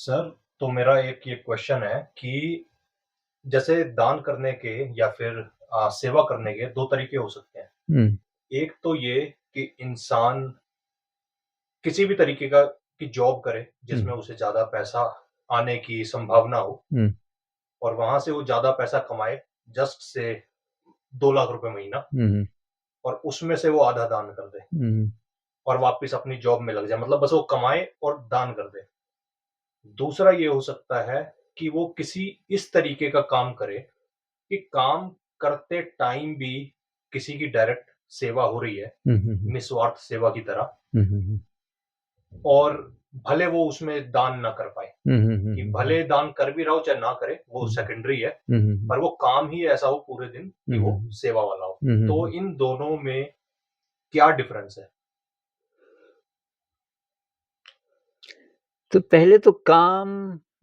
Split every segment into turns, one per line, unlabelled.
Sir, तो मेरा एक ये क्वेश्चन है कि जैसे दान करने के या फिर सेवा करने के 2 तरीके हो सकते हैं।
हुँ,
एक तो ये कि इंसान किसी भी तरीके का की जॉब करे,
हुँ,
जिसमें उसे ज़्यादा पैसा आने की संभावना हो
हुँ,
और वहाँ से वो ज़्यादा पैसा कमाए, जस्ट से 2 लाख रुपए महीना
हुँ, हुँ,
और उसमें से वो आधा दान कर दे
हुँ,
और वापस अपनी जॉब में लग जाए। मतलब बस वो कमाए और दान कर दे। दूसरा ये हो सकता है कि वो किसी इस तरीके का काम करे कि काम करते टाइम भी किसी की डायरेक्ट सेवा हो रही है,
हुँ, हुँ,
निस्वार्थ सेवा की तरह,
हुँ, हुँ,
और भले वो उसमें दान ना कर पाए,
हुँ, हुँ, हुँ,
कि
हुँ, हुँ,
भले दान कर भी रहा हो चाहे ना करे, वो
हुँ,
सेकेंडरी है,
हुँ, हुँ,
पर वो काम ही ऐसा हो पूरे दिन
हुँ,
कि
हुँ,
वो सेवा वाला हो।
हुँ,
तो
हुँ।
इन दोनों में क्या डिफरेंस है?
तो पहले तो काम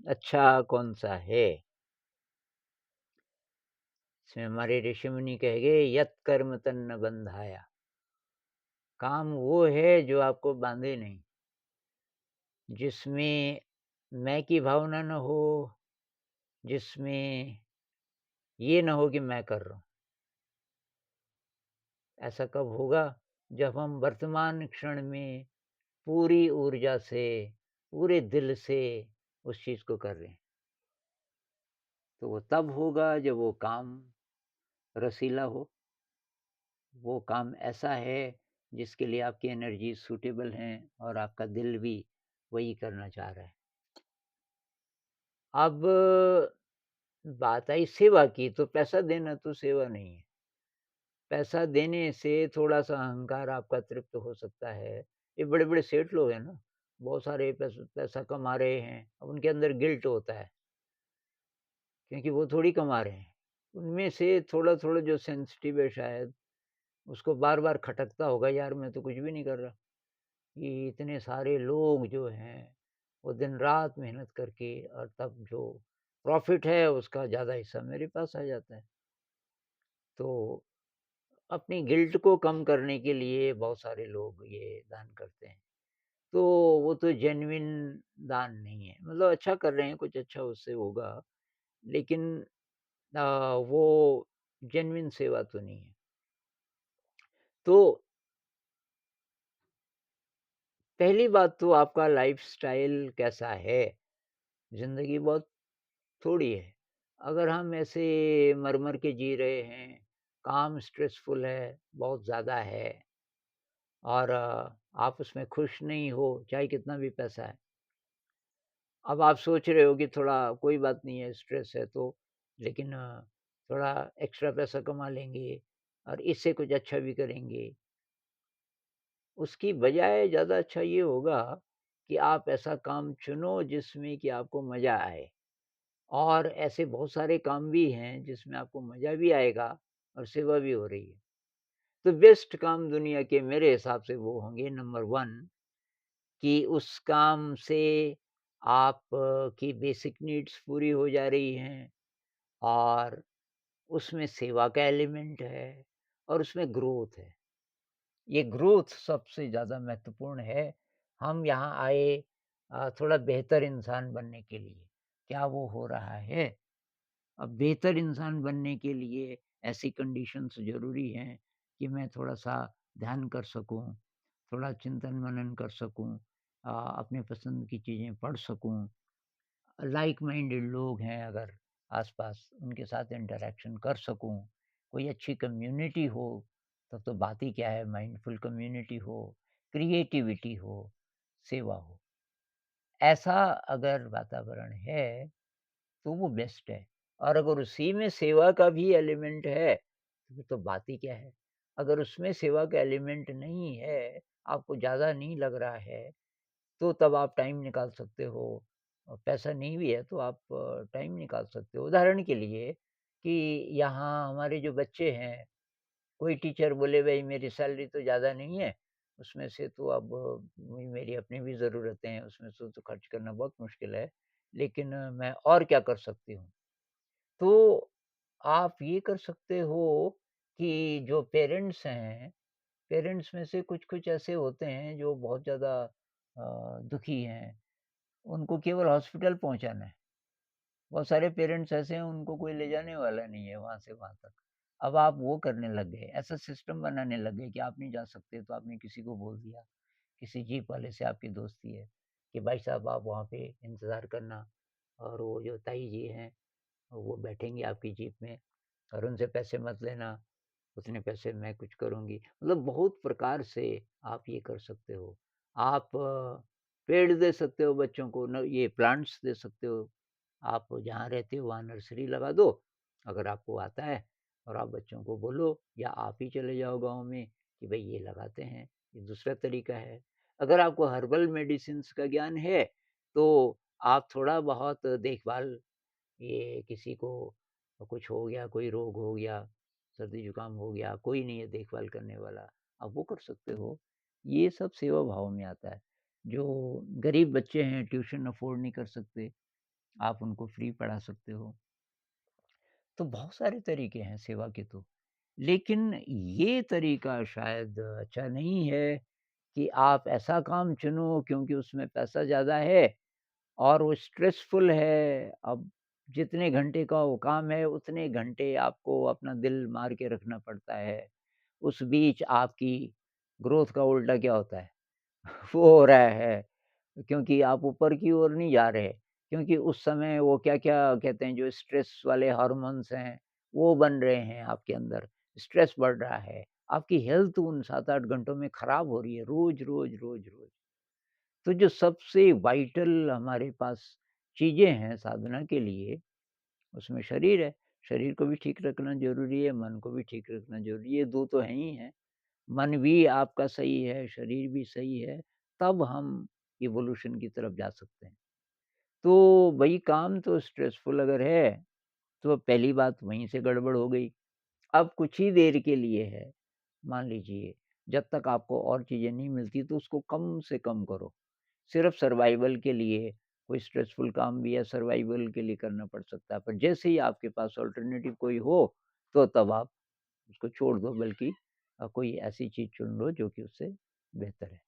अच्छा कौन-सा है? इसमें हमारे ऋषि-मुनि कह गए यत् कर्म तन्न बन्धाया। काम वो है जो आपको बाँधे नहीं, जिसमें मैं की भावना ना हो, जिसमें ये ना हो कि मैं कर रहा हूँ। ऐसा कब होगा? जब हम वर्तमान क्षण में पूरी ऊर्जा से, पूरे दिल से उस चीज़ को कर रहे हैं। तो वो तब होगा जब वो काम रसीला हो, वो काम ऐसा है जिसके लिए आपकी एनर्जी सूटेबल हैं और आपका दिल भी वही करना चाह रहा है। अब बात आई सेवा की, तो पैसा देना तो सेवा नहीं है। पैसा देने से थोड़ा-सा अहंकार आपका तृप्त हो सकता है। ये बड़े-बड़े सेठ लोग हैं ना, बहुत सारे पैसा कमा रहे हैं, अब उनके अंदर गिल्ट होता है, क्योंकि वो थोड़ी कमा रहे हैं। उनमें से थोड़ा-थोड़ा जो सेंसिटिव है शायद, उसको बार-बार खटकता होगा, यार मैं तो कुछ भी नहीं कर रहा। ये इतने सारे लोग जो हैं, वो दिन-रात मेहनत करके और तब जो प्रॉफ़िट है उसका ज़्यादा हिस्सा मेरे पास आ जाता है। तो अपनी गिल्ट को कम करने के लिए बहुत सारे लोग ये दान करते हैं। तो वो तो जेन्युइन दान नहीं है। मतलब अच्छा कर रहे हैं, कुछ अच्छा उससे होगा, लेकिन अ, वो जेन्युइन सेवा तो नहीं है। तो पहली बात तो आपका लाइफ़स्टाइल कैसा है? ज़िंदगी बहुत थोड़ी है। अगर हम ऐसे मर-मर के जी रहे हैं, काम स्ट्रेसफुल है, बहुत ज़्यादा है और आप उसमें खुश नहीं हो, चाहे कितना भी पैसा है। अब आप सोच रहे हो कि थोड़ा कोई बात नहीं है, स्ट्रेस है तो, लेकिन थोड़ा एक्स्ट्रा पैसा कमा लेंगे और इससे कुछ अच्छा भी करेंगे। उसकी बजाय ज़्यादा अच्छा ये होगा कि आप ऐसा काम चुनो जिसमें कि आपको मज़ा आए। और ऐसे बहुत सारे काम भी हैं जिसमें आपको मज़ा भी आएगा और सेवा भी हो रही है। तो बेस्ट काम दुनिया के मेरे हिसाब से वो होंगे नंबर 1 कि उस काम से आप की बेसिक नीड्स पूरी हो जा रही हैं और उसमें सेवा का एलिमेंट है और उसमें ग्रोथ है। ये ग्रोथ सबसे ज़्यादा महत्वपूर्ण है। हम यहाँ आए थोड़ा बेहतर इंसान बनने के लिए। क्या वो हो रहा है? अब बेहतर इंसान बनने के लिए ऐसी कंडीशंस ज़रूरी हैं कि मैं थोड़ा-सा ध्यान कर सकूँ, थोड़ा चिंतन-मनन कर सकूँ, अपने पसंद की चीज़ें पढ़ सकूँ, लाइक माइंडेड लोग हैं अगर आस-पास, उनके साथ इंटरैक्शन कर सकूँ, कोई अच्छी कम्युनिटी हो, तब तो बात ही क्या है, माइंडफुल कम्युनिटी हो, क्रिएटिविटी हो, सेवा हो। ऐसा अगर वातावरण है तो वो बेस्ट है। और अगर उसी में सेवा का भी एलिमेंट है, तो फिर तो बात ही क्या है। अगर उसमें सेवा का एलिमेंट नहीं है, आपको ज़्यादा नहीं लग रहा है, तो तब आप टाइम निकाल सकते हो। पैसा नहीं भी है तो आप टाइम निकाल सकते हो। उदाहरण के लिए कि यहाँ हमारे जो बच्चे हैं, कोई टीचर बोले भई मेरी सैलरी तो ज़्यादा नहीं है, उसमें से तो अब मेरी अपनी भी ज़रूरतें हैं, उसमें से तो खर्च करना बहुत मुश्किल है, लेकिन मैं और क्या कर सकती हूँ? तो आप ये कर सकते हो कि जो पेरेंट्स हैं, पेरेंट्स में से कुछ-कुछ ऐसे होते हैं जो बहुत ज़्यादा दुखी हैं, उनको केवल हॉस्पिटल पहुँचाना है। बहुत सारे पेरेंट्स ऐसे हैं उनको कोई ले जाने वाला नहीं है वहाँ से वहाँ तक। अब आप वो करने लग गए, ऐसा सिस्टम बनाने लग गए कि आप नहीं जा सकते तो आपने किसी को बोल दिया, किसी जीप वाले से आपकी दोस्ती है कि भाई साहब आप वहाँ पे इंतज़ार करना और वो जो ताई जी हैं, वो बैठेंगी आपकी जीप में और उनसे पैसे मत लेना, उतने पैसे मैं कुछ करूँगी। मतलब बहुत प्रकार से आप ये कर सकते हो। आप पेड़ दे सकते हो बच्चों को न ये प्लांट्स दे सकते हो। आप जहाँ रहते हो वहाँ नर्सरी लगा दो, अगर आपको आता है और आप बच्चों को बोलो या आप ही चले जाओ गाँव में कि भई ये लगाते हैं, ये दूसरा तरीका है। अगर आपको हर्बल मेडिसिन्स का ज्ञान है, तो आप थोड़ा बहुत देखभाल ये किसी को कुछ हो गया, कोई रोग हो गया, सर्दी-जुकाम हो गया, कोई नहीं है देखभाल करने वाला, आप वो कर सकते हो। ये सब सेवा भाव में आता है। जो गरीब बच्चे हैं, ट्यूशन अफ़ोर्ड नहीं कर सकते, आप उनको फ्री पढ़ा सकते हो। तो बहुत सारे तरीके हैं सेवा के तो। लेकिन ये तरीका शायद अच्छा नहीं है कि आप ऐसा काम चुनो क्योंकि उसमें पैसा ज़्यादा है और वो स्ट्रेसफुल है। अब जितने घंटे का वो काम है, उतने घंटे आपको अपना दिल मार के रखना पड़ता है। उस बीच आपकी ग्रोथ का उल्टा क्या होता है? वो हो रहा है, क्योंकि आप ऊपर की ओर नहीं जा रहे, क्योंकि उस समय वो क्या-क्या कहते हैं जो स्ट्रेस वाले हार्मोन्स हैं, वो बन रहे हैं आपके अंदर, स्ट्रेस बढ़ रहा है। आपकी हेल्थ उन 7-8 घंटों में खराब हो रही है, रोज़-रोज़, रोज़-रोज़। तो जो सबसे वाइटल हमारे पास चीज़ें हैं साधना के लिए, उसमें शरीर है। शरीर को भी ठीक रखना ज़रूरी है, मन को भी ठीक रखना ज़रूरी है, ये 2 तो हैं ही हैं। मन भी आपका सही है, शरीर भी सही है, तब हम इवोल्यूशन की तरफ जा सकते हैं। तो भई काम तो स्ट्रेसफुल अगर है, तो पहली बात वहीं से गड़बड़ हो गई। अब कुछ ही देर के लिए है, मान लीजिए, जब तक आपको और चीज़ें नहीं मिलती तो उसको कम से कम करो। सिर्फ़ सर्वाइवल के लिए कोई स्ट्रेसफुल काम भी है सर्वाइवल के लिए करना पड़ सकता है, पर जैसे ही आपके पास अल्टरनेटिव कोई हो, तो तब आप उसको छोड़ दो बल्कि कोई ऐसी चीज़ चुन लो जो कि उससे बेहतर है।